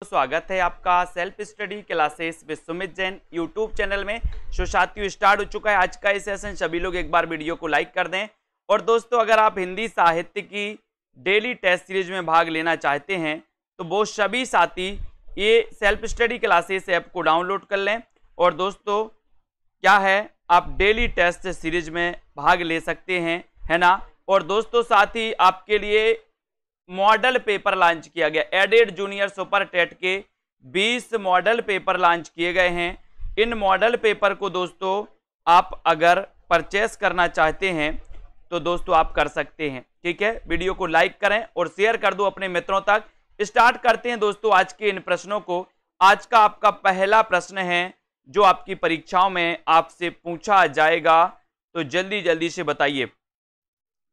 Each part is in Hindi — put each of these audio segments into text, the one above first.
स्वागत है आपका self study classes with Sumit Jain YouTube channel में। साथियों स्टार्ट हो चुका है आज का ये सेशन। सभी लोग एक बार वीडियो को लाइक कर दें। और दोस्तों अगर आप हिंदी साहित्य की डेली टेस्ट सीरीज में भाग लेना चाहते हैं तो वो सभी साथी ये सेल्फ स्टडी क्लासेस ऐप को डाउनलोड कर लें। और दोस्तों क्या है, आप डेली टेस्ट सीरीज में भाग ले सकते हैं, है ना। और दोस्तों साथ ही आपके लिए मॉडल पेपर लॉन्च किया गया। एडेड जूनियर सुपर टेट के 20 मॉडल पेपर लॉन्च किए गए हैं। इन मॉडल पेपर को दोस्तों आप अगर परचेस करना चाहते हैं तो दोस्तों आप कर सकते हैं, ठीक है। वीडियो को लाइक करें और शेयर कर दो अपने मित्रों तक। स्टार्ट करते हैं दोस्तों आज के इन प्रश्नों को। आज का आपका पहला प्रश्न है जो आपकी परीक्षाओं में आपसे पूछा जाएगा, तो जल्दी जल्दी से बताइए,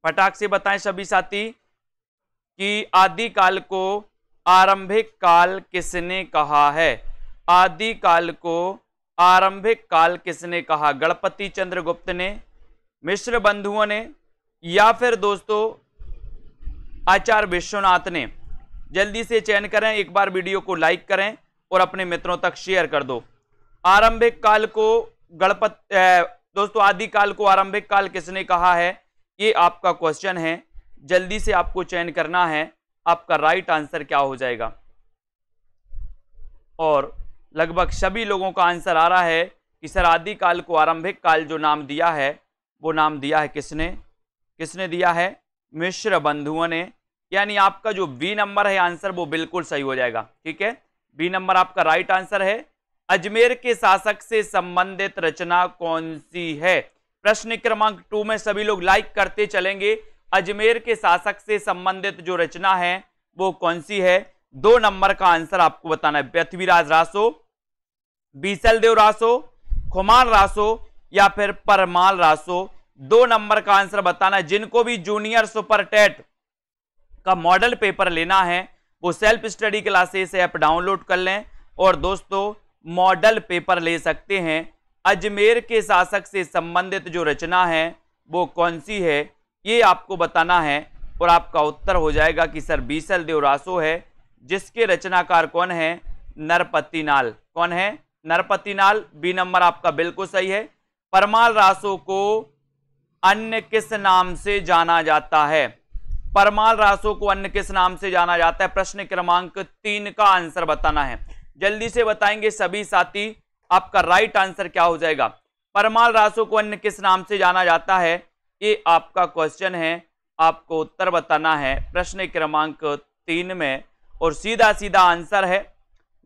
फटाक से बताएं सभी साथी कि आदिकाल को आरंभिक काल किसने कहा है। आदिकाल को आरंभिक काल किसने कहा? गणपति चंद्र गुप्त ने, मिश्र बंधुओं ने, या फिर दोस्तों आचार्य विश्वनाथ ने? जल्दी से चयन करें, एक बार वीडियो को लाइक करें और अपने मित्रों तक शेयर कर दो। आरंभिक काल को दोस्तों आदिकाल को आरंभिक काल किसने कहा है, ये आपका क्वेश्चन है। जल्दी से आपको चयन करना है, आपका राइट आंसर क्या हो जाएगा। और लगभग सभी लोगों का आंसर आ रहा है कि सर आदिकाल को आरंभिक काल जो नाम दिया है वो नाम दिया है किसने? किसने दिया है? मिश्र बंधुओं ने। यानी आपका जो बी नंबर है आंसर वो बिल्कुल सही हो जाएगा, ठीक है। बी नंबर आपका राइट आंसर है। अजमेर के शासक से संबंधित रचना कौन सी है? प्रश्न क्रमांक 2 में सभी लोग लाइक करते चलेंगे। अजमेर के शासक से संबंधित जो रचना है वो कौन सी है? 2 नंबर का आंसर आपको बताना है। पृथ्वीराज रासो, बीसलदेव रासो, खुमान रासो या फिर परमाल रासो? 2 नंबर का आंसर बताना है। जिनको भी जूनियर सुपर टेट का मॉडल पेपर लेना है वो self study classes app download कर लें और दोस्तों मॉडल पेपर ले सकते हैं। अजमेर के शासक से संबंधित जो रचना है वो कौन सी है ये आपको बताना है। और आपका उत्तर हो जाएगा कि सर बीसलदेव रासो है, जिसके रचनाकार कौन है? नरपतिनाल। कौन है? नरपतिनाल। बी नंबर आपका बिल्कुल सही है। परमाल रासो को अन्य किस नाम से जाना जाता है? परमाल रासो को अन्य किस नाम से जाना जाता है? प्रश्न क्रमांक 3 का आंसर बताना है। जल्दी से बताएंगे सभी साथी, आपका राइट आंसर क्या हो जाएगा। परमाल रासो को अन्य किस नाम से जाना जाता है, ये आपका क्वेश्चन है। आपको उत्तर बताना है प्रश्न क्रमांक 3 में और सीधा सीधा आंसर है।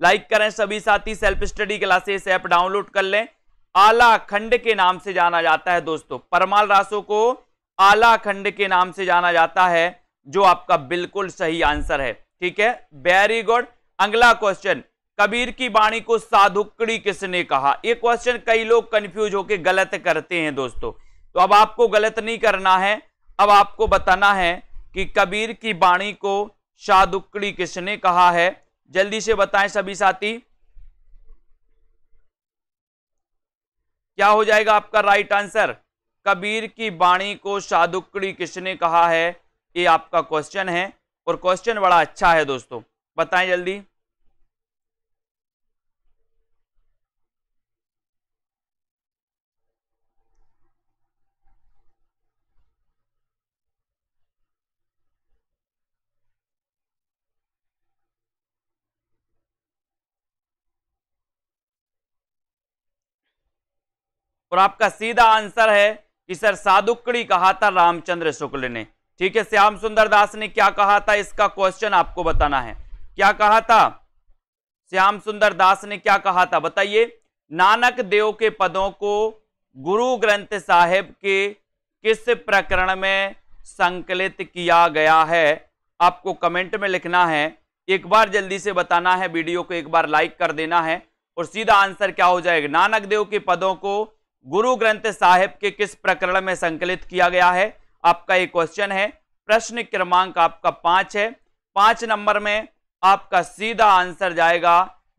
लाइक करें सभी साथी, self study classes app download कर लें। आला खंड के नाम से जाना जाता है दोस्तों। परमाल रासो को आला खंड के नाम से जाना जाता है, जो आपका बिल्कुल सही आंसर है, ठीक है। Very good. अगला क्वेश्चन, कबीर की वाणी को साधुकड़ी किसने कहा? ये क्वेश्चन कई लोग कंफ्यूज होकर गलत करते हैं दोस्तों, तो अब आपको गलत नहीं करना है। अब आपको बताना है कि कबीर की वाणी को साधुकड़ी किसने कहा है। जल्दी से बताएं सभी साथी, क्या हो जाएगा आपका राइट आंसर। कबीर की वाणी को साधुकड़ी किसने कहा है, ये आपका क्वेश्चन है। और क्वेश्चन बड़ा अच्छा है दोस्तों, बताएं जल्दी। और आपका सीधा आंसर है कि सर साधुकड़ी कहा था रामचंद्र शुक्ल ने, ठीक है। श्याम सुंदर दास ने क्या कहा था, इसका क्वेश्चन आपको बताना है। क्या कहा था? श्याम सुंदर दास ने क्या कहा था बताइए। नानक देव के पदों को गुरु ग्रंथ साहिब के किस प्रकरण में संकलित किया गया है? आपको कमेंट में लिखना है। एक बार जल्दी से बताना है, वीडियो को एक बार लाइक कर देना है और सीधा आंसर क्या हो जाएगा। नानक देव के पदों को गुरु ग्रंथ साहिब के किस प्रकरण में संकलित किया गया है, आपका एक क्वेश्चन है। प्रश्न क्रमांक आपका 5 है। 5 नंबर में आपका सीधा आंसर जाएगा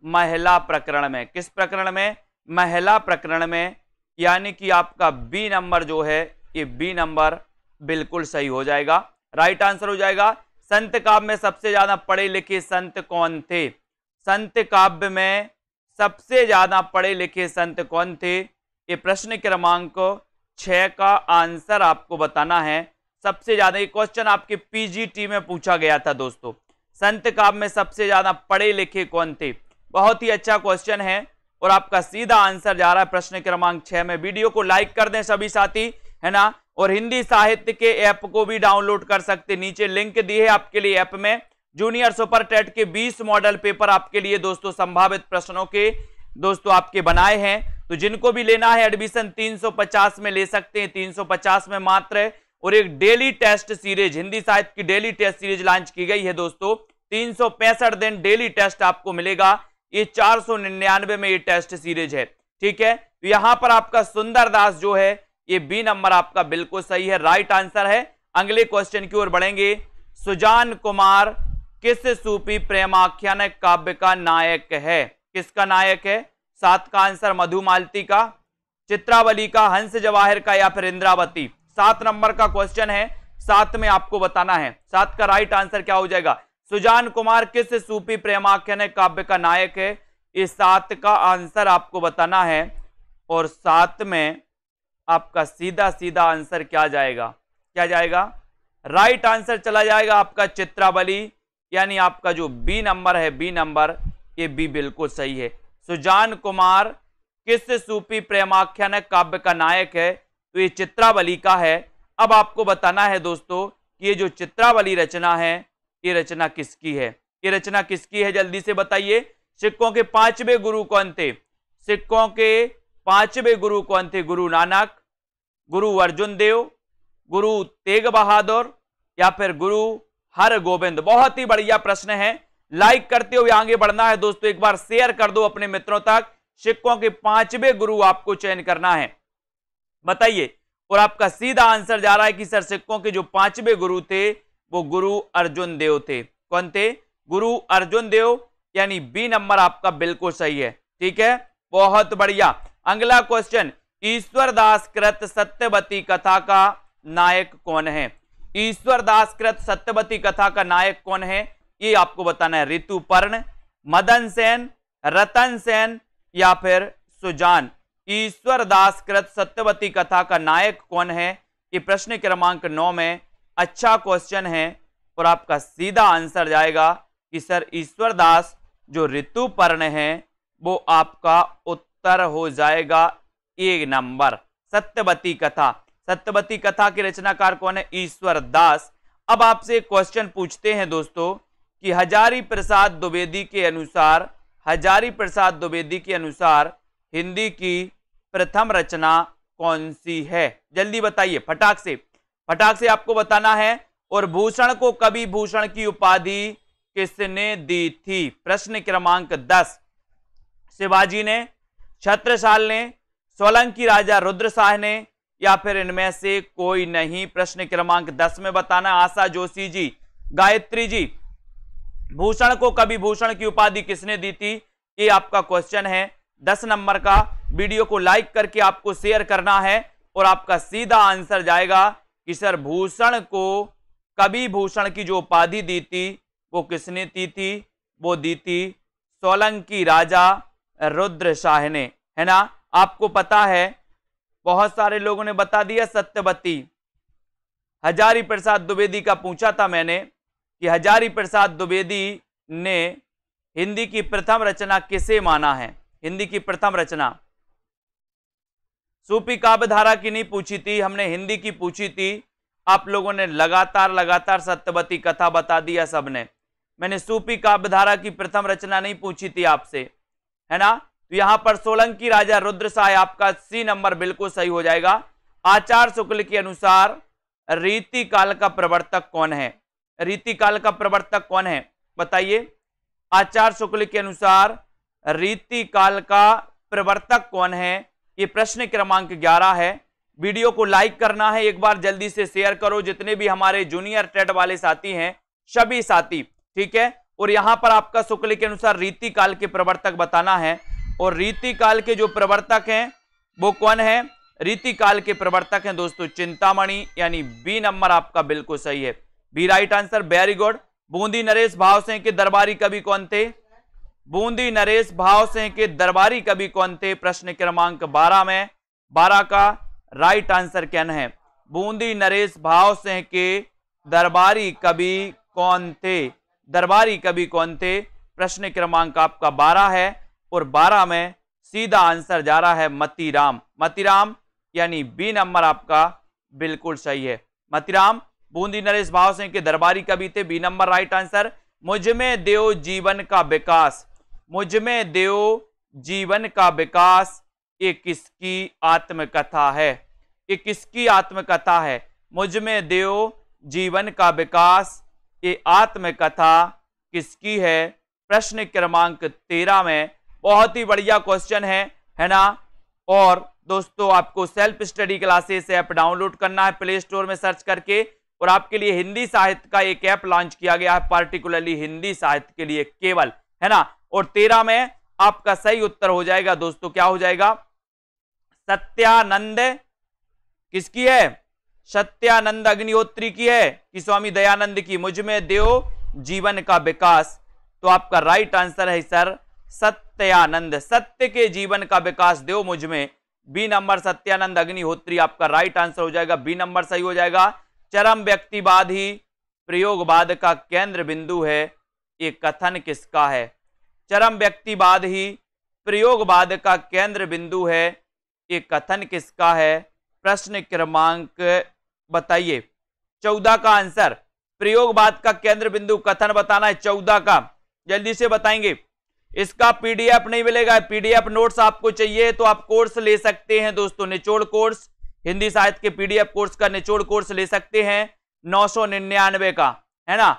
महिला प्रकरण में। किस प्रकरण में? महिला प्रकरण में। यानी कि आपका बी नंबर जो है ये बी नंबर बिल्कुल सही हो जाएगा, राइट आंसर हो जाएगा। संत काव्य में सबसे ज्यादा पढ़े लिखे संत कौन थे? संत काव्य में सबसे ज्यादा पढ़े लिखे संत कौन थे? ये प्रश्न क्रमांक 6 का आंसर आपको बताना है। सबसे ज्यादा ये क्वेश्चन आपके पीजीटी में पूछा गया था दोस्तों, संत काव्य में सबसे ज्यादा पढ़े लिखे कौन थे। बहुत ही अच्छा क्वेश्चन है और आपका सीधा आंसर जा रहा है प्रश्न क्रमांक 6 में। वीडियो को लाइक कर दें सभी साथी, है ना। और हिंदी साहित्य के ऐप को भी डाउनलोड कर सकते, नीचे लिंक दी है आपके लिए। ऐप में जूनियर सुपर टेट के 20 मॉडल पेपर आपके लिए दोस्तों संभावित प्रश्नों के दोस्तों आपके बनाए हैं। तो जिनको भी लेना है एडमिशन 350 में ले सकते हैं, 350 में मात्र। और एक डेली टेस्ट सीरीज, हिंदी साहित्य की डेली टेस्ट सीरीज लॉन्च की गई है दोस्तों। 365 दिन डेली टेस्ट आपको मिलेगा। ये 499 में ये टेस्ट सीरीज है, ठीक है। तो यहां पर आपका सुंदर दास जो है ये बी नंबर आपका बिल्कुल सही है, राइट आंसर है। अगले क्वेश्चन की ओर बढ़ेंगे। सुजान कुमार किस सूफी प्रेमाख्यान काव्य का नायक है? किसका नायक है? 7 का आंसर मधुमालती का, चित्रावली का, हंस जवाहिर का या फिर इंद्रावती। 7 नंबर का क्वेश्चन है, 7 में आपको बताना है। 7 का राइट आंसर क्या हो जाएगा? सुजान कुमार किस सूफी प्रेमाख्यान काव्य का नायक है? इस 7 का आंसर आपको बताना है। और 7 में आपका सीधा सीधा आंसर क्या जाएगा? क्या जाएगा? राइट आंसर चला जाएगा आपका चित्रावली, यानी आपका जो बी नंबर है, बी नंबर, ये बी बिल्कुल सही है। सुजान कुमार किस सूफी प्रेमाख्यान काव्य का नायक है? तो ये चित्रावली का है। अब आपको बताना है दोस्तों कि ये जो चित्रावली रचना है ये रचना किसकी है? ये रचना किसकी है? जल्दी से बताइए। सिखों के 5वें गुरु कौन थे? सिखों के 5वें गुरु कौन थे? गुरु नानक, गुरु अर्जुन देव, गुरु तेग बहादुर या फिर गुरु हरगोविंद? बहुत ही बढ़िया प्रश्न है। लाइक करते हुए आगे बढ़ना है दोस्तों, एक बार शेयर कर दो अपने मित्रों तक। सिखों के 5वें गुरु आपको चयन करना है, बताइए। और आपका सीधा आंसर जा रहा है कि सर सिखों के जो 5वें गुरु थे वो गुरु अर्जुन देव थे। कौन थे? गुरु अर्जुन देव, यानी बी नंबर आपका बिल्कुल सही है, ठीक है। बहुत बढ़िया। अगला क्वेश्चन, ईश्वरदास कृत सत्यवती कथा का नायक कौन है? ईश्वरदास कृत सत्यवती कथा का नायक कौन है? ये आपको बताना है। ऋतुपर्ण, मदन सेन, रतन सेन या फिर सुजान? ईश्वरदास कृत सत्यवती कथा का नायक कौन है? ये प्रश्न क्रमांक 9 में अच्छा क्वेश्चन है। और आपका सीधा आंसर जाएगा कि सर ईश्वरदास जो ऋतुपर्ण है वो आपका उत्तर हो जाएगा 1 नंबर। सत्यवती कथा, सत्यवती कथा के रचनाकार कौन है? ईश्वरदास। अब आपसे एक क्वेश्चन पूछते हैं दोस्तों कि हजारी प्रसाद द्विवेदी के अनुसार, हजारी प्रसाद द्विवेदी के अनुसार हिंदी की प्रथम रचना कौन सी है? जल्दी बताइए, फटाक से आपको बताना है। और भूषण को कवि भूषण की उपाधि किसने दी थी? प्रश्न क्रमांक 10। शिवाजी ने, छत्रसाल ने, सोलंकी राजा रुद्रशाह ने या फिर इनमें से कोई नहीं? प्रश्न क्रमांक 10 में बताना। आशा जोशी जी, गायत्री जी, भूषण को कवि भूषण की उपाधि किसने दी थी? ये आपका क्वेश्चन है 10 नंबर का। वीडियो को लाइक करके आपको शेयर करना है। और आपका सीधा आंसर जाएगा कि सर भूषण को कवि भूषण की जो उपाधि दी थी वो किसने दी थी? वो दी थी सोलंकी राजा रुद्रशाह ने, है ना। आपको पता है बहुत सारे लोगों ने बता दिया सत्यवती। हजारी प्रसाद द्विवेदी का पूछा था मैंने कि हजारी प्रसाद द्विवेदी ने हिंदी की प्रथम रचना किसे माना है? हिंदी की प्रथम रचना सूफी काव्य धारा की नहीं पूछी थी, हमने हिंदी की पूछी थी। आप लोगों ने लगातार सत्यवती कथा बता दिया सबने। मैंने सूफी काव्य धारा की प्रथम रचना नहीं पूछी थी आपसे, है ना। तो यहां पर सोलंकी राजा रुद्रशाह आपका सी नंबर बिल्कुल सही हो जाएगा। आचार्य शुक्ल के अनुसार रीति काल का प्रवर्तक कौन है? रीति काल का प्रवर्तक कौन है बताइए? आचार्य शुक्ल के अनुसार रीति काल का प्रवर्तक कौन है? ये प्रश्न क्रमांक 11 है। वीडियो को लाइक करना है, एक बार जल्दी से शेयर करो जितने भी हमारे जूनियर टेट वाले साथी हैं, सभी साथी, ठीक है। और यहां पर आपका शुक्ल के अनुसार रीति काल के प्रवर्तक बताना है। और रीति काल के जो प्रवर्तक हैं वो कौन है? रीति काल के प्रवर्तक हैं दोस्तों चिंतामणि, यानी बी नंबर आपका बिल्कुल सही है, B right answer, very good. Bundi नरेश भाव सिंह के दरबारी कवि कौन थे? बूंदी नरेश भाव सिंह के दरबारी कवि कौन थे? प्रश्न क्रमांक 12 में 12 का राइट आंसर क्या है? बूंदी नरेश भाव सिंह के दरबारी कवि कौन थे? दरबारी कवि कौन थे? प्रश्न क्रमांक आपका 12 है और 12 में सीधा आंसर जा रहा है मतीराम। मतीराम यानी बी नंबर आपका बिल्कुल सही है। मतीराम बूंदी नरेश भाव सिंह के दरबारी कवि थे, बी नंबर राइट आंसर। मुझमें देव जीवन का विकास, मुझमें देव जीवन का विकास, ये किसकी आत्मकथा है? ये किसकी आत्मकथा है? मुझमें देव जीवन का विकास, ये आत्मकथा किसकी है? प्रश्न क्रमांक 13 में बहुत ही बढ़िया क्वेश्चन है ना। और दोस्तों आपको self study classes app download करना है प्ले स्टोर में सर्च करके, और आपके लिए हिंदी साहित्य का एक ऐप लॉन्च किया गया है पार्टिकुलरली हिंदी साहित्य के लिए केवल, है ना। और 13 में आपका सही उत्तर हो जाएगा दोस्तों, क्या हो जाएगा? सत्यानंद किसकी है? सत्यानंद अग्निहोत्री की है कि स्वामी दयानंद की? मुझमें देव जीवन का विकास, तो आपका राइट आंसर है सर सत्यानंद। सत्य के जीवन का विकास देव मुझमें, बी नंबर सत्यानंद अग्निहोत्री आपका राइट आंसर हो जाएगा, बी नंबर सही हो जाएगा। चरम व्यक्तिवाद ही प्रयोगवाद का केंद्र बिंदु है, ये कथन किसका है? चरम व्यक्तिवाद ही प्रयोगवाद का केंद्र बिंदु है, ये कथन किसका है? प्रश्न क्रमांक बताइए 14 का आंसर। प्रयोगवाद का केंद्र बिंदु कथन बताना है 14 का, जल्दी से बताएंगे। इसका पीडीएफ नहीं मिलेगा, पीडीएफ नोट्स आपको चाहिए तो आप कोर्स ले सकते हैं दोस्तों, निचोड़ कोर्स, हिंदी साहित्य के पीडीएफ कोर्स का निचोड़ कोर्स ले सकते हैं 999 का, है ना।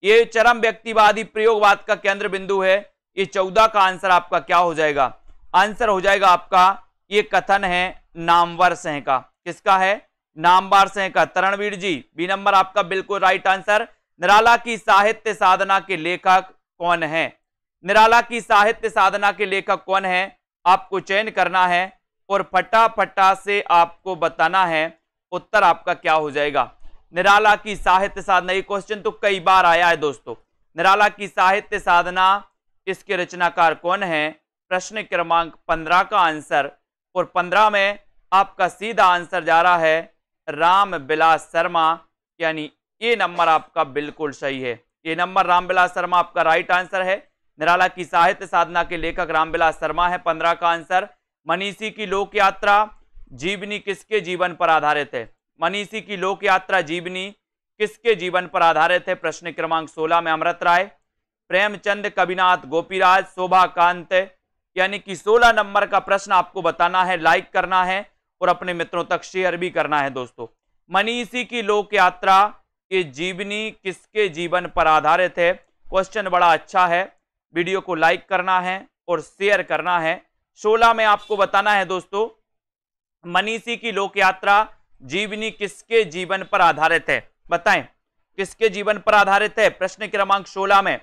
ये चरम व्यक्तिवादी प्रयोगवाद का केंद्र बिंदु है, ये 14 का आंसर आपका क्या हो जाएगा? आंसर हो जाएगा आपका, ये कथन है नामवर सिंह का। किसका है? नामवर सिंह का। तरणवीर जी बी नंबर आपका बिल्कुल राइट आंसर। निराला की साहित्य साधना के लेखक कौन है? निराला की साहित्य साधना के लेखक कौन है? आपको चयन करना है और फटाफटा से आपको बताना है उत्तर आपका क्या हो जाएगा। निराला की साहित्य साधना, ये क्वेश्चन तो कई बार आया है दोस्तों। निराला की साहित्य साधना, इसके रचनाकार कौन है? प्रश्न क्रमांक 15 का आंसर, और 15 में आपका सीधा आंसर जा रहा है रामविलास शर्मा, यानी ये नंबर आपका बिल्कुल सही है। ये नंबर रामविलास शर्मा आपका राइट आंसर है। निराला की साहित्य साधना के लेखक रामविलास शर्मा है, 15 का आंसर। मनीषी की लोक यात्रा जीवनी किसके जीवन पर आधारित है? मनीषी की लोक यात्रा जीवनी किसके जीवन पर आधारित है? प्रश्न क्रमांक 16 में अमृत राय, प्रेमचंद, कविनाथ गोपीराज, शोभाकांत, यानी कि 16 नंबर का प्रश्न आपको बताना है, लाइक करना है और अपने मित्रों तक शेयर भी करना है दोस्तों। मनीषी की लोक यात्रा, ये जीवनी किसके जीवन पर आधारित है? क्वेश्चन बड़ा अच्छा है, वीडियो को लाइक करना है और शेयर करना है। 16 में आपको बताना है दोस्तों, मनीषी की लोक यात्रा जीवनी किसके जीवन पर आधारित है? बताएं किसके जीवन पर आधारित है? प्रश्न क्रमांक 16 में,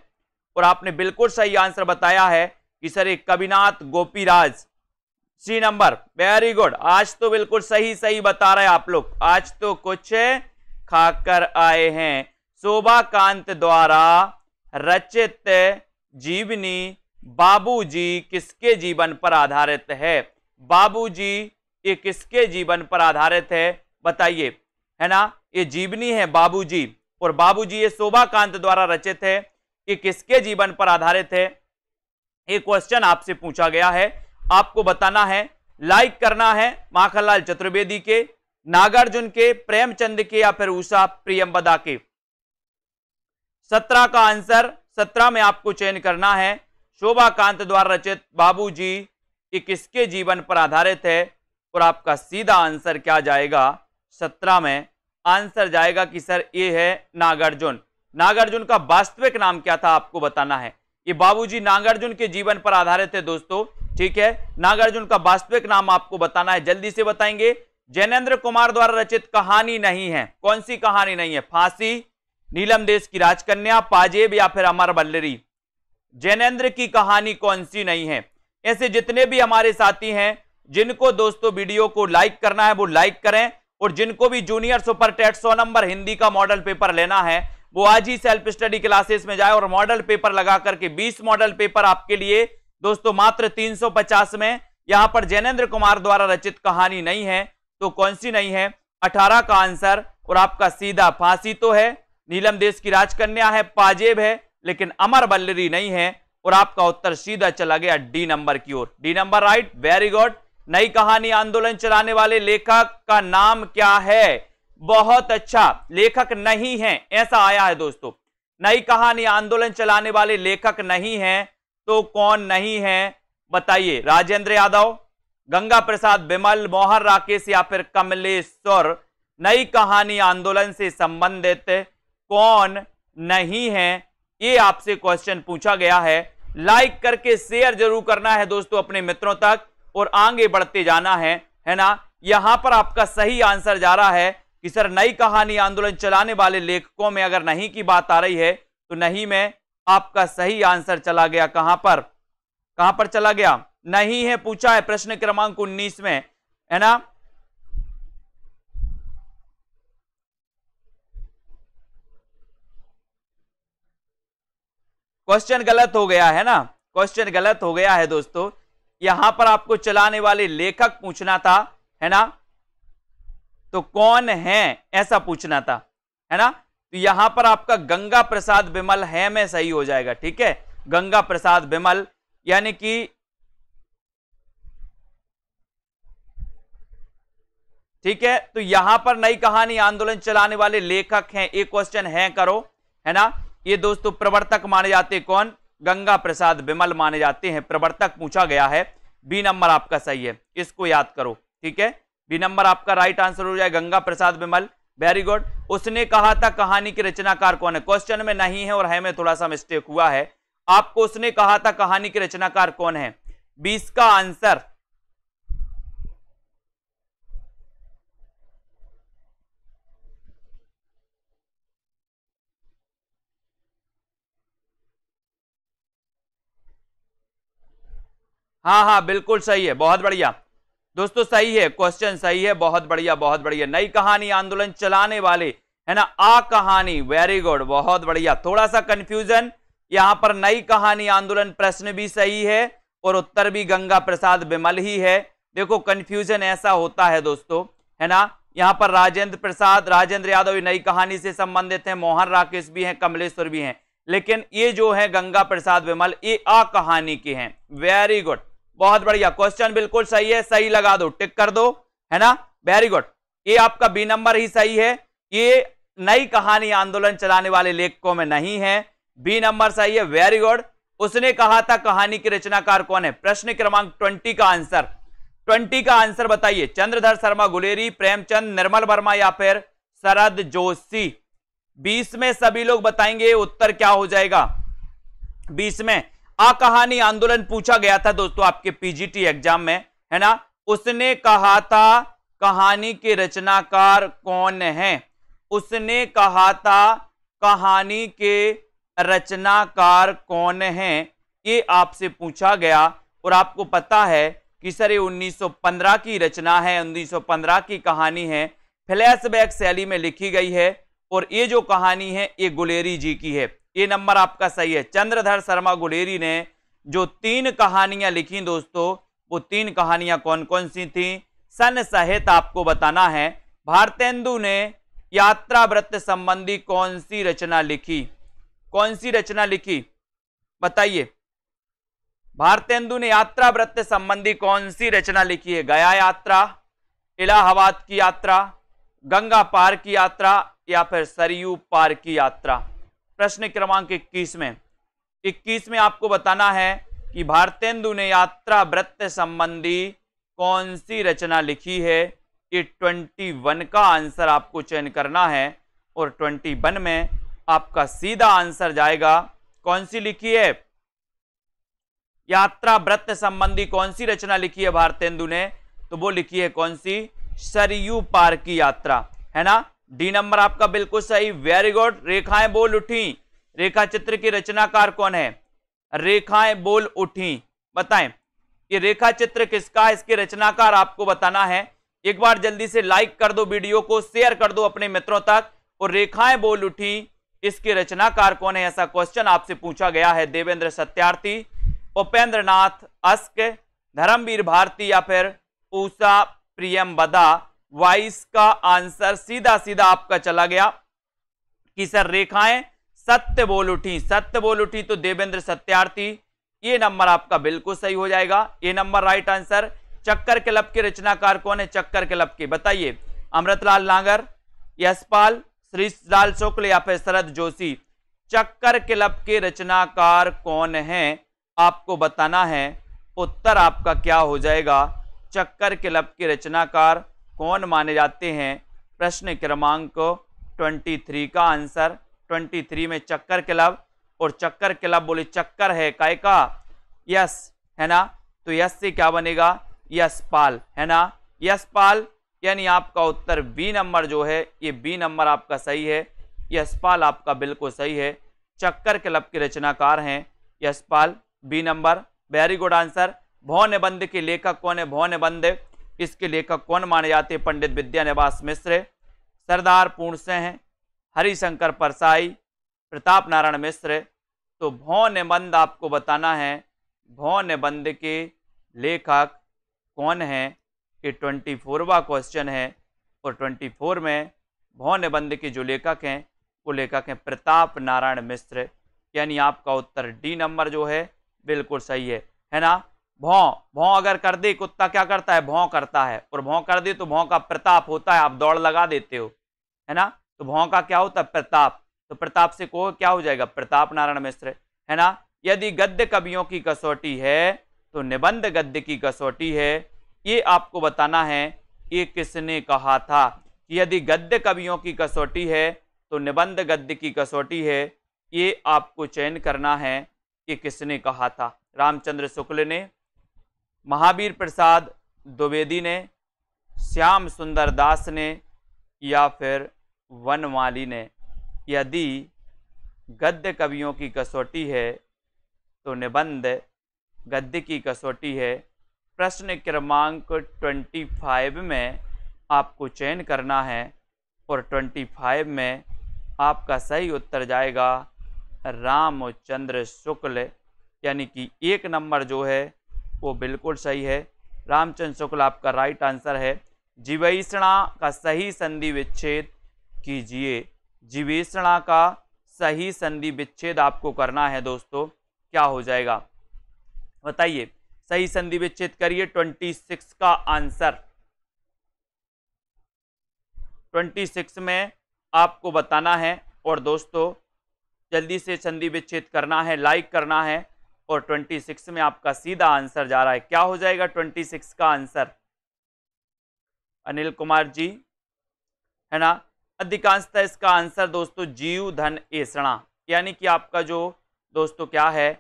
और आपने बिल्कुल सही आंसर बताया है कि सर एक कविनाथ गोपीराज, सी नंबर, वेरी गुड। आज तो बिल्कुल सही सही बता रहे आप लोग, आज तो कुछ खाकर आए हैं। शोभाकांत द्वारा रचित जीवनी बाबूजी किसके जीवन पर आधारित है? बाबूजी ये किसके जीवन पर आधारित है? बताइए, है ना। ये जीवनी है बाबूजी, और बाबूजी ये शोभाकांत द्वारा रचित है, ये किसके जीवन पर आधारित है? एक क्वेश्चन आपसे पूछा गया है, आपको बताना है, लाइक करना है माखनलाल चतुर्वेदी के, नागार्जुन के, प्रेमचंद के, या फिर उषा प्रियंवदा के। 17 का आंसर, 17 में आपको चयन करना है। शोभाकांत द्वारा रचित बाबूजी ये किसके जीवन पर आधारित है? और आपका सीधा आंसर क्या जाएगा? 17 में आंसर जाएगा कि सर ये है नागार्जुन। नागार्जुन का वास्तविक नाम क्या था आपको बताना है। ये बाबूजी नागार्जुन के जीवन पर आधारित है दोस्तों, ठीक है। नागार्जुन का वास्तविक नाम आपको बताना है, जल्दी से बताएंगे। जैनेन्द्र कुमार द्वारा रचित कहानी नहीं है, कौन सी कहानी नहीं है? फांसी, नीलम देश की राजकन्या, पाजेब, या फिर अमर बल्लरी। जैनेन्द्र की कहानी कौन सी नहीं है? ऐसे जितने भी हमारे साथी हैं जिनको दोस्तों वीडियो को लाइक करना है वो लाइक करें, और जिनको भी junior super TET 100 number Hindi का मॉडल पेपर लेना है वो आज ही सेल्फ स्टडी क्लासेस में जाए और मॉडल पेपर लगा करके 20 मॉडल पेपर आपके लिए दोस्तों मात्र 350 में। यहां पर जैनेन्द्र कुमार द्वारा रचित कहानी नहीं है, तो कौन सी नहीं है? 18 का आंसर। और आपका सीधा फांसी तो है, नीलम देश की राजकन्या है, पाजेब है, लेकिन अमर बल्लरी नहीं है। और आपका उत्तर सीधा चला गया डी नंबर की ओर। D number right, very good. नई कहानी आंदोलन चलाने वाले लेखक का नाम क्या है? बहुत अच्छा, लेखक नहीं है ऐसा आया है दोस्तों। नई कहानी आंदोलन चलाने वाले लेखक नहीं है, तो कौन नहीं है बताइए? राजेंद्र यादव, गंगा प्रसाद बिमल, मोहन राकेश या फिर कमलेश्वर। नई कहानी आंदोलन से संबंधित कौन नहीं है, ये आपसे क्वेश्चन पूछा गया है। लाइक करके शेयर जरूर करना है दोस्तों अपने मित्रों तक और आगे बढ़ते जाना है ना। यहां पर आपका सही आंसर जा रहा है कि सर नई कहानी आंदोलन चलाने वाले लेखकों में अगर नहीं की बात आ रही है तो नहीं में आपका सही आंसर चला गया। कहां पर चला गया? नहीं है पूछा है प्रश्न क्रमांक 19 में, है ना। क्वेश्चन गलत हो गया है ना, क्वेश्चन गलत हो गया है दोस्तों। यहां पर आपको चलाने वाले लेखक पूछना था, है ना, तो कौन है ऐसा पूछना था, है ना। तो यहां पर आपका गंगा प्रसाद बिमल है में सही हो जाएगा, ठीक है। गंगा प्रसाद बिमल यानी कि ठीक है। तो यहां पर नई कहानी आंदोलन चलाने वाले लेखक हैं, एक क्वेश्चन है करो, है ना। ये दोस्तों प्रवर्तक माने जाते कौन? गंगा प्रसाद बिमल माने जाते हैं, प्रवर्तक पूछा गया है। बी नंबर आपका सही है, इसको याद करो, ठीक है। बी नंबर आपका राइट आंसर हो जाए, गंगा प्रसाद बिमल, वेरी गुड। उसने कहा था कहानी के रचनाकार कौन है? क्वेश्चन में नहीं है और है में थोड़ा सा मिस्टेक हुआ है। आपको उसने कहा था कहानी के रचनाकार कौन है, 20 का आंसर। हाँ हाँ बिल्कुल सही है, बहुत बढ़िया दोस्तों, सही है, क्वेश्चन सही है, बहुत बढ़िया बहुत बढ़िया। नई कहानी आंदोलन चलाने वाले, है ना, आ कहानी, वेरी गुड, बहुत बढ़िया। थोड़ा सा कंफ्यूजन यहां पर, नई कहानी आंदोलन प्रश्न भी सही है और उत्तर भी गंगा प्रसाद बिमल ही है। देखो कंफ्यूजन ऐसा होता है दोस्तों, है ना। यहां पर राजेंद्र यादव नई कहानी से संबंधित है, मोहन राकेश भी हैं, कमलेश्वर भी हैं, लेकिन ये जो है गंगा प्रसाद बिमल ये आ कहानी के हैं। वेरी गुड, बहुत बढ़िया, क्वेश्चन बिल्कुल सही है, सही लगा दो, टिक कर दो, है ना, वेरी गुड। ये आपका बी नंबर ही सही है, ये नई कहानी आंदोलन चलाने वाले लेखकों में नहीं है, बी नंबर सही है, वेरी गुड। उसने कहा था कहानी के रचनाकार कौन है? प्रश्न क्रमांक 20 का आंसर, 20 का आंसर बताइए। चंद्रधर शर्मा गुलेरी, प्रेमचंद, निर्मल वर्मा या फिर शरद जोशी। 20 में सभी लोग बताएंगे उत्तर क्या हो जाएगा। 20 में आ कहानी आंदोलन पूछा गया था दोस्तों आपके पीजीटी एग्जाम में, है ना। उसने कहा था कहानी के रचनाकार कौन है? उसने कहा था कहानी के रचनाकार कौन है, ये आपसे पूछा गया। और आपको पता है कि सर ये 1915 की रचना है, 1915 की कहानी है, फ्लैशबैक शैली में लिखी गई है और ये जो कहानी है ये गुलेरी जी की है। ये नंबर आपका सही है। चंद्रधर शर्मा गुलेरी ने जो 3 कहानियां लिखी दोस्तों, वो 3 कहानियां कौन कौन सी थी? सन सहित आपको बताना है। भारतेंदु ने यात्रा वृत्त संबंधी कौन सी रचना लिखी? कौन सी रचना लिखी बताइए। भारतेंदु ने यात्रा वृत्त संबंधी कौन सी रचना लिखी है? गया यात्रा, इलाहाबाद की यात्रा, गंगा पार की यात्रा या फिर सरयू पार की यात्रा। प्रश्न क्रमांक 21 में आपको बताना है कि भारतेंदु ने यात्रा वृत्त संबंधी कौन सी रचना लिखी है। ये 21 का आंसर आपको चयन करना है और 21 में आपका सीधा आंसर जाएगा। कौन सी लिखी है? यात्रा वृत्त संबंधी कौन सी रचना लिखी है भारतेंदु ने? तो वो लिखी है कौन सी? सरयू पार की यात्रा, है ना। डी नंबर आपका बिल्कुल सही, वेरी गुड। रेखाएं बोल उठी, रेखा चित्र की रचनाकार कौन है? रेखाएं बोल उठी, बताएं ये रेखा चित्र किसका है, इसके रचनाकार आपको बताना है। एक बार जल्दी से लाइक कर दो वीडियो को, शेयर कर दो अपने मित्रों तक। और रेखाएं बोल उठी इसके रचनाकार कौन है, ऐसा क्वेश्चन आपसे पूछा गया है। देवेंद्र सत्यार्थी, उपेंद्र नाथ अस्क, धर्मवीर भारती या फिर उषा प्रियमवदा। वाइस का आंसर सीधा सीधा आपका चला गया कि सर रेखाएं सत्य बोल उठी, सत्य बोल उठी, तो देवेंद्र सत्यार्थी ये नंबर आपका बिल्कुल सही हो जाएगा, ये नंबर राइट आंसर। चक्कर क्लब के रचनाकार कौन है, चक्कर क्लब के बताइए, अमृतलाल नागर, यशपाल, श्रीलाल शुक्ल या फिर शरद जोशी। चक्कर क्लब के रचनाकार कौन है आपको बताना है, उत्तर आपका क्या हो जाएगा, चक्कर क्लब के रचनाकार कौन माने जाते हैं। प्रश्न क्रमांक 23 का आंसर, 23 में चक्कर क्लब, और चक्कर क्लब बोले चक्कर है काय का, यस है ना, तो यस से क्या बनेगा, यशपाल है ना, यशपाल, यानी आपका उत्तर बी नंबर जो है, ये बी नंबर आपका सही है, यशपाल आपका बिल्कुल सही है। चक्कर क्लब के रचनाकार हैं Yashpal, B number, very good answer. भौ निबंध के लेखक कौन है, भौ निबंध इसके लेखक कौन माने जाते हैं, पंडित विद्यानिवास मिश्र, सरदार पूर्ण सिंह, हरिशंकर परसाई, प्रताप नारायण मिश्र। तो भौ निबंध आपको बताना है, भौ निबंध के लेखक कौन है, ये 24वां क्वेश्चन है, और 24 में भौ निबंध के जो लेखक हैं वो लेखक हैं प्रताप नारायण मिश्र, यानी आपका उत्तर डी नंबर जो है बिल्कुल सही है ना। भौं, भौं अगर कर दे कुत्ता क्या करता है, भौं करता है, और भौं कर दे तो भौं का प्रताप होता है, आप दौड़ लगा देते हो है ना, तो भौं का क्या होता है, प्रताप, तो प्रताप से को क्या हो जाएगा, प्रताप नारायण मिश्र है ना। यदि गद्य कवियों की कसौटी है तो निबंध गद्य की कसौटी है, ये आपको बताना है ये किसने कहा था, कि यदि गद्य कवियों की कसौटी है तो निबंध गद्य की कसौटी है, ये आपको चयन करना है कि किसने कहा था। रामचंद्र शुक्ल ने, महावीर प्रसाद द्विवेदी ने, श्याम सुंदर दास ने, या फिर वनमाली ने। यदि गद्य कवियों की कसौटी है तो निबंध गद्य की कसौटी है। प्रश्न क्रमांक 25 में आपको चयन करना है, और 25 में आपका सही उत्तर जाएगा रामचंद्र शुक्ल, यानी कि एक नंबर जो है वो बिल्कुल सही है, रामचंद्र शुक्ल आपका राइट आंसर है। जीवेषणा का सही संधि विच्छेद कीजिए, जीवेषणा का सही संधि विच्छेद आपको करना है दोस्तों, क्या हो जाएगा बताइए, सही संधि विच्छेद करिए। 26 का आंसर, 26 में आपको बताना है, और दोस्तों जल्दी से संधि विच्छेद करना है, लाइक करना है, और 26 में आपका सीधा आंसर जा रहा है, क्या हो जाएगा 26 का आंसर, अनिल कुमार जी है ना। अधिकांशतः इसका आंसर दोस्तों जीव धन एषणा, यानी कि आपका जो दोस्तों क्या है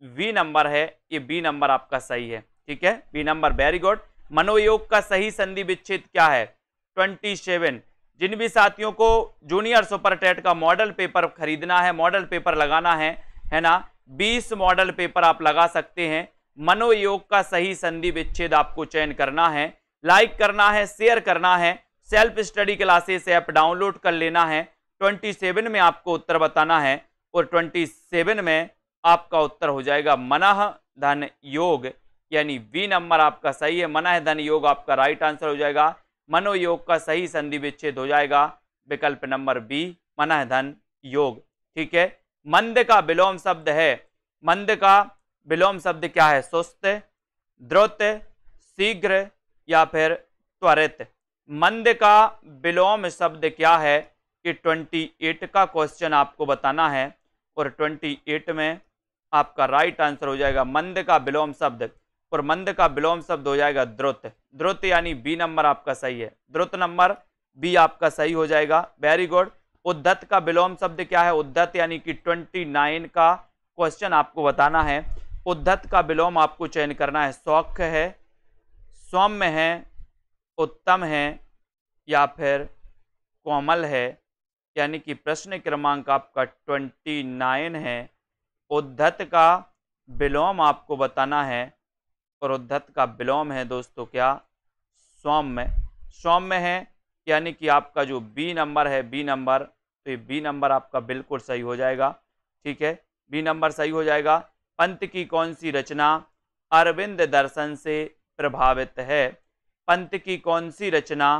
बी नंबर है, ये बी नंबर आपका सही है, ठीक है, बी नंबर, वेरी गुड। मनोयोग का सही संधि विच्छेद क्या है, 27। जिन भी साथियों को जूनियर सुपर टेट का मॉडल पेपर खरीदना है, मॉडल पेपर लगाना है ना, 20 मॉडल पेपर आप लगा सकते हैं। मनोयोग का सही संधि विच्छेद आपको चयन करना है, लाइक करना है, शेयर करना है, self study classes app download कर लेना है। 27 में आपको उत्तर बताना है, और 27 में आपका उत्तर हो जाएगा मनः धन योग, यानी बी नंबर आपका सही है, मनः धन योग आपका राइट आंसर हो जाएगा। मनोयोग का सही संधि विच्छेद हो जाएगा विकल्प नंबर बी, मनः धन योग, ठीक है। मंद का विलोम शब्द है, मंद का विलोम शब्द क्या है, सुस्त, द्रुत, शीघ्र या फिर त्वरित। मंद का विलोम शब्द क्या है, कि 28 का क्वेश्चन आपको बताना है, और 28 में आपका राइट आंसर हो जाएगा मंद का विलोम शब्द, और मंद का विलोम शब्द हो जाएगा द्रुत, द्रुत यानी बी नंबर आपका सही है, द्रुत नंबर बी आपका सही हो जाएगा, वेरी गुड। उद्धत का विलोम शब्द क्या है, उद्धत यानी कि 29 का क्वेश्चन आपको बताना है। उद्धत का विलोम आपको चयन करना है, सौख्य है, सौम्य है, उत्तम है, या फिर कोमल है, यानी कि प्रश्न क्रमांक आपका 29 है। उद्धत का विलोम आपको बताना है, और उद्धत का विलोम है दोस्तों क्या, सौम्य, सौम्य है, यानी कि आपका जो बी नंबर है, बी नंबर तो ये बी नंबर आपका बिल्कुल सही हो जाएगा। ठीक है, बी नंबर सही हो जाएगा। पंत की कौन सी रचना अरविंद दर्शन से प्रभावित है? पंत की कौन सी रचना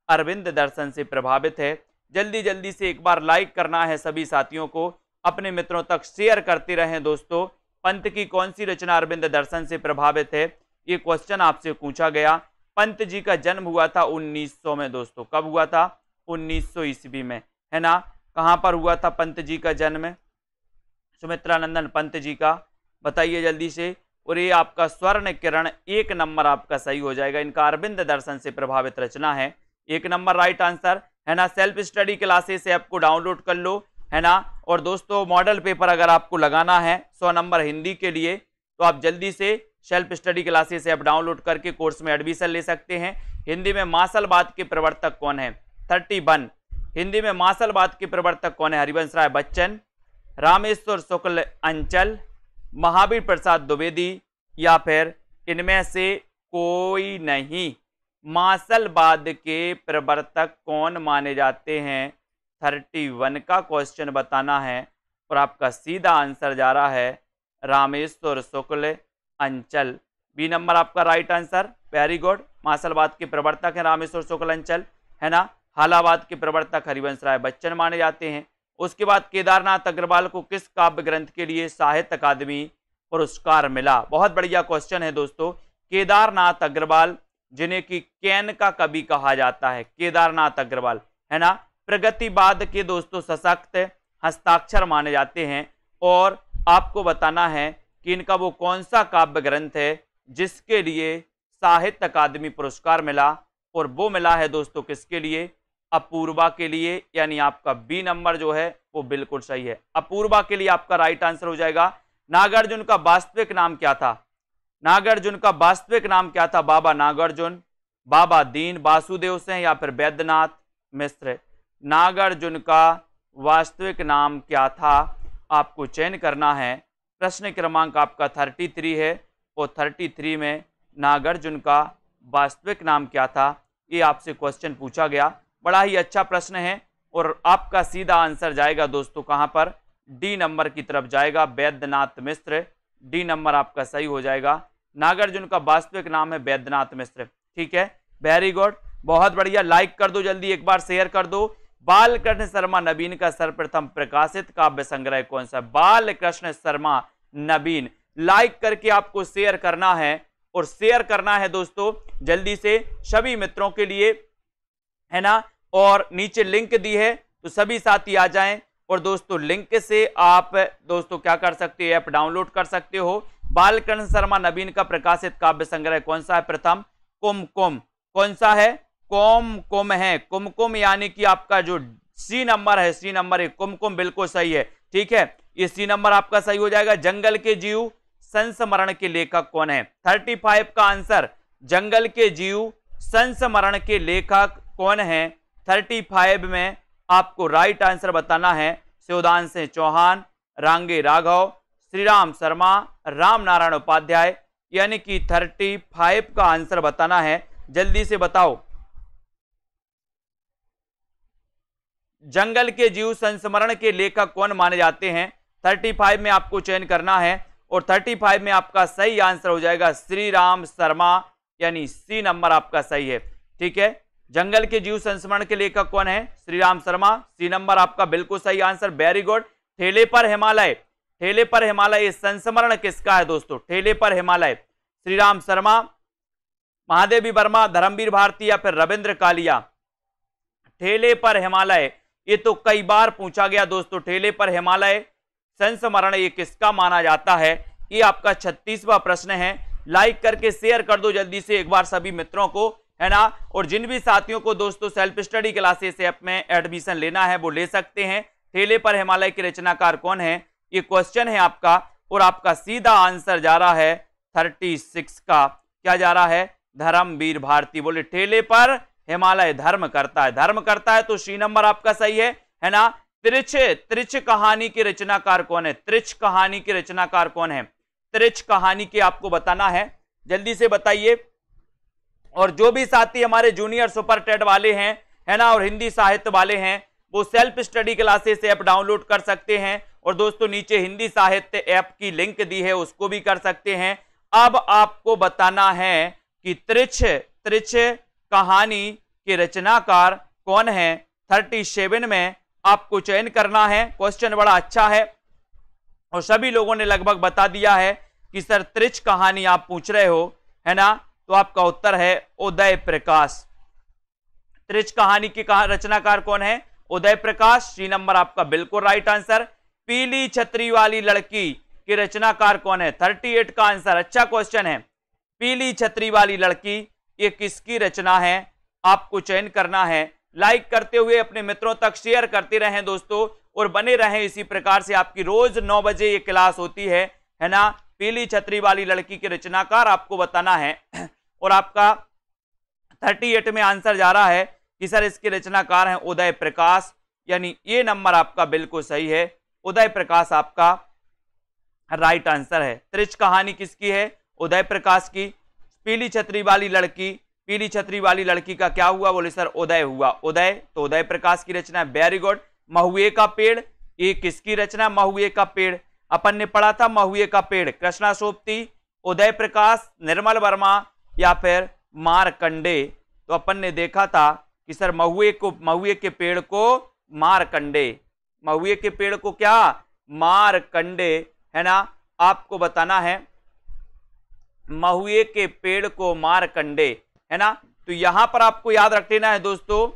अरविंद दर्शन से प्रभावित है? जल्दी जल्दी से एक बार लाइक करना है सभी साथियों को, अपने मित्रों तक शेयर करते रहें दोस्तों। पंत की कौन सी रचना अरविंद दर्शन से प्रभावित है, ये क्वेश्चन आपसे पूछा गया। पंत जी का जन्म हुआ था 1900 में दोस्तों। कब हुआ था? 1900 ईस्वी में, है ना। कहां पर हुआ था पंत जी का जन्म? सुमित्रानंदन पंत जी का, बताइए जल्दी से। और ये आपका स्वर्ण किरण 1 नंबर आपका सही हो जाएगा। इनका अरविंद दर्शन से प्रभावित रचना है, 1 नंबर राइट आंसर, है ना। सेल्फ स्टडी क्लासेस ऐप को डाउनलोड कर लो, है ना। और दोस्तों मॉडल पेपर अगर आपको लगाना है 100 नंबर हिंदी के लिए, तो आप जल्दी से self study classes app download करके कोर्स में एडमिशन ले सकते हैं। हिंदी में मार्शलवाद के प्रवर्तक कौन है? 31। हिंदी में मार्शलवाद के प्रवर्तक कौन है? हरिवंश राय बच्चन, रामेश्वर शुक्ल अंचल, महावीर प्रसाद द्विवेदी, या फिर इनमें से कोई नहीं। मार्शलवाद के प्रवर्तक कौन माने जाते हैं? 31 का क्वेश्चन बताना है और आपका सीधा आंसर जा रहा है रामेश्वर शुक्ल अंचल। बी नंबर आपका राइट आंसर, वेरी गुड। मार्शलवाद के प्रवर्तक है रामेश्वर शुक्ल अंचल, है ना। हालावाद के प्रवर्तक हरिवंश राय बच्चन माने जाते हैं। उसके बाद केदारनाथ अग्रवाल को किस काव्य ग्रंथ के लिए साहित्य अकादमी पुरस्कार मिला? बहुत बढ़िया क्वेश्चन है दोस्तों। केदारनाथ अग्रवाल, जिन्हें कि कैन का कवि कहा जाता है, केदारनाथ अग्रवाल, है ना, प्रगतिवाद के दोस्तों सशक्त हस्ताक्षर माने जाते हैं। और आपको बताना है कि इनका वो कौन सा काव्य ग्रंथ है जिसके लिए साहित्य अकादमी पुरस्कार मिला, और वो मिला है दोस्तों किसके लिए? अपूर्वा के लिए। यानी आपका बी नंबर जो है वो बिल्कुल सही है, अपूर्वा के लिए आपका राइट आंसर हो जाएगा। नागार्जुन का वास्तविक नाम क्या था? नागार्जुन का वास्तविक नाम क्या था? बाबा नागार्जुन, बाबा दीन वासुदेव सिंह, या फिर वैद्यनाथ मिश्र। नागार्जुन का वास्तविक नाम क्या था? आपको चयन करना है। प्रश्न क्रमांक आपका 33 है, और 33 में नागार्जुन का वास्तविक नाम क्या था, ये आपसे क्वेश्चन पूछा गया। बड़ा ही अच्छा प्रश्न है, और आपका सीधा आंसर जाएगा दोस्तों कहां पर? डी नंबर की तरफ जाएगा, वैद्यनाथ मिश्र। डी नंबर आपका सही हो जाएगा। नागार्जुन का वास्तविक नाम है वैद्यनाथ मिश्र। ठीक है, वेरी गुड, बहुत बढ़िया। लाइक कर दो जल्दी, एक बार शेयर कर दो। बालकृष्ण शर्मा नवीन का सर्वप्रथम प्रकाशित काव्य संग्रह कौन सा? बालकृष्ण शर्मा नवीन। लाइक करके आपको शेयर करना है, और शेयर करना है दोस्तों जल्दी से सभी मित्रों के लिए, है ना। और नीचे लिंक दी है, तो सभी साथी आ जाएं, और दोस्तों लिंक से आप दोस्तों क्या कर सकते हो? ऐप डाउनलोड कर सकते हो। बालकृष्ण शर्मा नवीन का प्रकाशित काव्य संग्रह कौन सा है? प्रथम कुमकुम। कौन सा है? कुमकुम है, कुमकुम, यानी कि आपका जो सी नंबर है, सी नंबर है, कुमकुम बिल्कुल सही है। ठीक है, ये सी नंबर आपका सही हो जाएगा। जंगल के जीव संस्मरण के लेखक कौन है? 35 का आंसर, जंगल के जीव संस्मरण के लेखक कौन है? 35 में आपको राइट आंसर बताना है। शिवदान सिंह चौहान, रांगे राघव, श्रीराम शर्मा, राम नारायण उपाध्याय। यानी कि 35 का आंसर बताना है, जल्दी से बताओ। जंगल के जीव संस्मरण के लेखक कौन माने जाते हैं? 35 में आपको चयन करना है, और 35 में आपका सही आंसर हो जाएगा श्री राम शर्मा, यानी सी नंबर आपका सही है। ठीक है, जंगल के जीव संस्मरण के लेखक कौन है? श्री राम शर्मा, सी नंबर आपका बिल्कुल सही आंसर, वेरी गुड। ठेले पर हिमालय, ठेले पर हिमालय संस्मरण किसका है दोस्तों? ठेले पर हिमालय, श्री राम शर्मा, महादेवी वर्मा, धर्मवीर भारती, या फिर रविंद्र कालिया। ठेले पर हिमालय, ये तो कई बार पूछा गया दोस्तों। ठेले पर हिमालय संस्मरण ये किसका माना जाता है? ये आपका 36वां प्रश्न है। लाइक करके शेयर कर दो जल्दी से एक बार सभी मित्रों को, है ना। और जिन भी साथियों को दोस्तों सेल्फ स्टडी क्लासेस ऐप में एडमिशन लेना है वो ले सकते हैं। ठेले पर हिमालय के रचनाकार कौन है? ये क्वेश्चन है आपका, और आपका सीधा आंसर जा रहा है 36 का। क्या जा रहा है? धर्मवीर भारती। बोले ठेले पर हिमालय धर्म करता है, धर्म करता है, तो सी नंबर आपका सही है ना। त्रिच कहानी के रचनाकार कौन है? त्रिच कहानी के रचनाकार कौन है? त्रिच कहानी के आपको बताना है, जल्दी से बताइए। और जो भी साथी हमारे जूनियर सुपर टेट वाले हैं, है ना, और हिंदी साहित्य वाले हैं, वो self study classes app download कर सकते हैं। और दोस्तों नीचे हिंदी साहित्य ऐप की लिंक दी है, उसको भी कर सकते हैं। अब आपको बताना है कि त्रिछ कहानी के रचनाकार कौन है। 37 में आपको चयन करना है। क्वेश्चन बड़ा अच्छा है और सभी लोगों ने लगभग बता दिया है कि सर त्रिछ कहानी आप पूछ रहे हो, है ना, तो आपका उत्तर है उदय प्रकाश। त्रिछ कहानी के रचनाकार कौन है? उदय प्रकाश। सी नंबर आपका बिल्कुल राइट आंसर। पीली छतरी वाली लड़की के रचनाकार कौन है? 38 का आंसर। अच्छा क्वेश्चन है। पीली छतरी वाली लड़की ये किसकी रचना है? आपको चयन करना है। लाइक करते हुए अपने मित्रों तक शेयर करते रहें दोस्तों, और बने रहें इसी प्रकार से। आपकी रोज 9 बजे ये क्लास होती है ना। पीली छतरी वाली लड़की के रचनाकार आपको बताना है और आपका 38 में आंसर जा रहा है कि सर इसके रचनाकार हैं उदय प्रकाश, यानी ये नंबर आपका बिल्कुल सही है। उदय प्रकाश आपका राइट आंसर है। त्रिछ कहानी किसकी है? उदय प्रकाश की। पीली छतरी वाली लड़की, पीली छतरी वाली लड़की का क्या हुआ? बोले सर उदय हुआ। उदय, तो उदय प्रकाश की रचना है। Very good. महुए का पेड़, ये किसकी रचना? महुए का पेड़ अपन ने पढ़ा था। महुए का पेड़ कृष्णा सोबती, उदय प्रकाश, निर्मल वर्मा या फिर मारकंडे। तो अपन ने देखा था कि सर महुए के पेड़ को मारकंडे, महुए के पेड़ को क्या? मारकंडे, है ना। आपको बताना है महुए के पेड़ को मारकंडे, है ना। तो यहां पर आपको याद रख लेना है दोस्तों,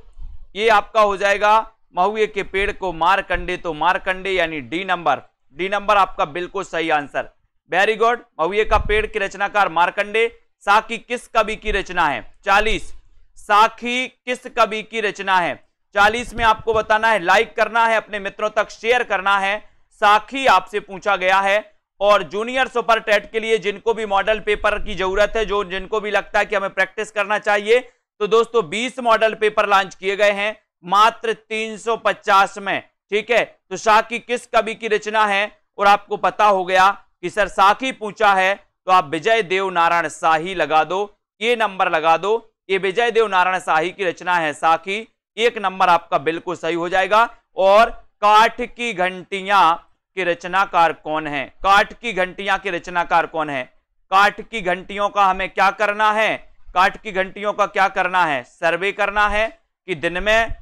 ये आपका हो जाएगा महुए के पेड़ को मारकंडे, तो मारकंडे यानी डी नंबर। डी नंबर आपका बिल्कुल सही आंसर। Very good. महुए का पेड़ के रचनाकार मारकंडे। साखी किस कवि की रचना है? 40। साखी किस कवि की रचना है? 40 में आपको बताना है। लाइक करना है, अपने मित्रों तक शेयर करना है। साखी आपसे पूछा गया है। और जूनियर सुपर टेट के लिए जिनको भी मॉडल पेपर की जरूरत है, जो जिनको भी लगता है कि हमें प्रैक्टिस करना चाहिए, तो दोस्तों 20 मॉडल पेपर लॉन्च किए गए हैं मात्र 350 में। ठीक है, तो साखी किस कवि की रचना है? और आपको पता हो गया कि सर साखी पूछा है, तो आप विजय देव नारायण शाही लगा दो, ये नंबर लगा दो। ये विजय देव नारायण शाही की रचना है साखी। 1 नंबर आपका बिल्कुल सही हो जाएगा। और काठ की घंटियां के रचनाकार कौन है? काठ की घंटियां के रचनाकार कौन है? काठ की घंटियों का हमें क्या करना है? काठ की घंटियों का क्या करना है? सर्वे करना है कि दिन में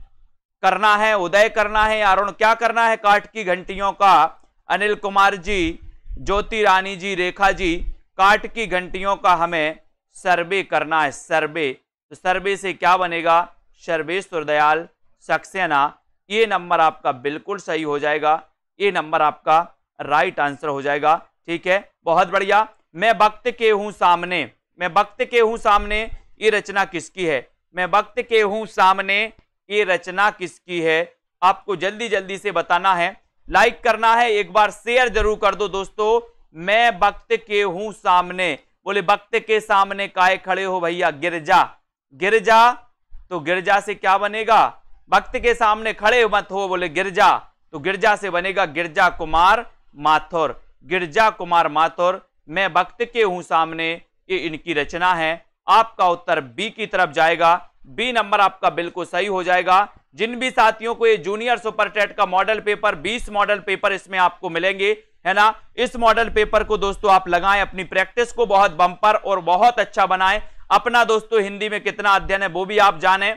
करना है, उदय करना है, या अरुण क्या करना है? काठ की घंटियों का अनिल कुमार जी, ज्योति रानी जी, रेखा जी, काठ की घंटियों का हमें सर्वे करना है। सर्वे, तो सर्वे से क्या बनेगा? सर्वेश्वर दयाल सक्सेना। ये नंबर आपका बिल्कुल सही हो जाएगा। ये नंबर आपका राइट आंसर हो जाएगा। ठीक है, बहुत बढ़िया। मैं वक्त के हूं सामने, मैं वक्त के हूं सामने, ये रचना किसकी है? मैं वक्त के हूं सामने, ये रचना किसकी है? आपको जल्दी जल्दी से बताना है। लाइक करना है, एक बार शेयर जरूर कर दो दोस्तों। मैं वक्त के हूं सामने, बोले वक्त के सामने काहे खड़े हो भैया? गिरजा, गिरजा, तो गिरजा से क्या बनेगा? वक्त के सामने खड़े मत हो, बोले गिरजा, तो गिरजा से बनेगा गिरजा कुमार माथुर। गिरजा कुमार माथुर, मैं वक्त के हूं सामने, ये इनकी रचना है। आपका उत्तर बी की तरफ जाएगा। बी नंबर आपका बिल्कुल सही हो जाएगा। जिन भी साथियों को ये जूनियर सुपर टेट का मॉडल पेपर, 20 मॉडल पेपर इसमें आपको मिलेंगे, है ना। इस मॉडल पेपर को दोस्तों आप लगाएं, अपनी प्रैक्टिस को बहुत बम्पर और बहुत अच्छा बनाएं। अपना दोस्तों हिंदी में कितना अध्ययन है वो भी आप जानें।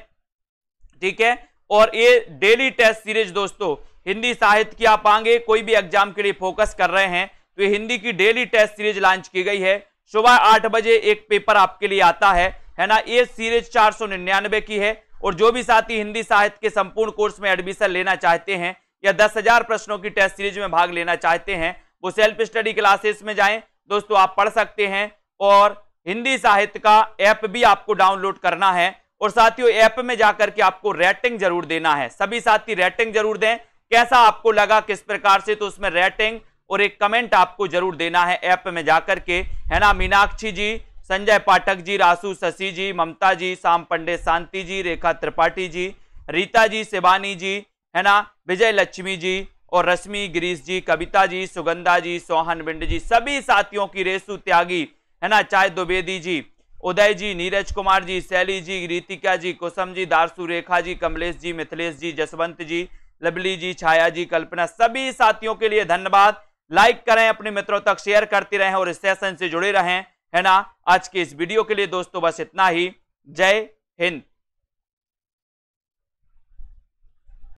ठीक है, और ये डेली टेस्ट सीरीज दोस्तों हिंदी साहित्य की, आप आगे कोई भी एग्जाम के लिए फोकस कर रहे हैं तो ये हिंदी की डेली टेस्ट सीरीज लॉन्च की गई है। सुबह 8 बजे एक पेपर आपके लिए आता है ना। ये सीरीज 499 की है। और जो भी साथी हिंदी साहित्य के संपूर्ण कोर्स में एडमिशन लेना चाहते हैं या 10,000 प्रश्नों की टेस्ट सीरीज में भाग लेना चाहते हैं, वो सेल्फ स्टडी क्लासेस में जाएं दोस्तों, आप पढ़ सकते हैं। और हिंदी साहित्य का ऐप भी आपको डाउनलोड करना है। और साथियों ऐप में जाकर के आपको रेटिंग जरूर देना है। सभी साथी रेटिंग जरूर दें, कैसा आपको लगा, किस प्रकार से, तो उसमें रेटिंग और एक कमेंट आपको जरूर देना है ऐप में जाकर के, है ना। मीनाक्षी जी, संजय पाठक जी, रासु शशि जी, ममता जी, शाम पंडे, शांति जी, रेखा त्रिपाठी जी, रीता जी, शिवानी जी, है ना, विजय लक्ष्मी जी और रश्मि गिरीश जी, कविता जी, सुगंधा जी, सोहन बिंड जी, सभी साथियों की, रेसु त्यागी, है ना, चाय द्विवेदी जी, उदय जी, नीरज कुमार जी, शैली जी, रीतिका जी, कुसुम जी, दारसु, रेखा जी, कमलेश जी, मिथिलेश जी, जसवंत जी, लवली जी, छाया जी, कल्पना, सभी साथियों के लिए धन्यवाद। लाइक करें, अपने मित्रों तक शेयर करते रहें और इस सेशन से जुड़े रहें, है ना। आज के इस वीडियो के लिए दोस्तों बस इतना ही। जय हिंद।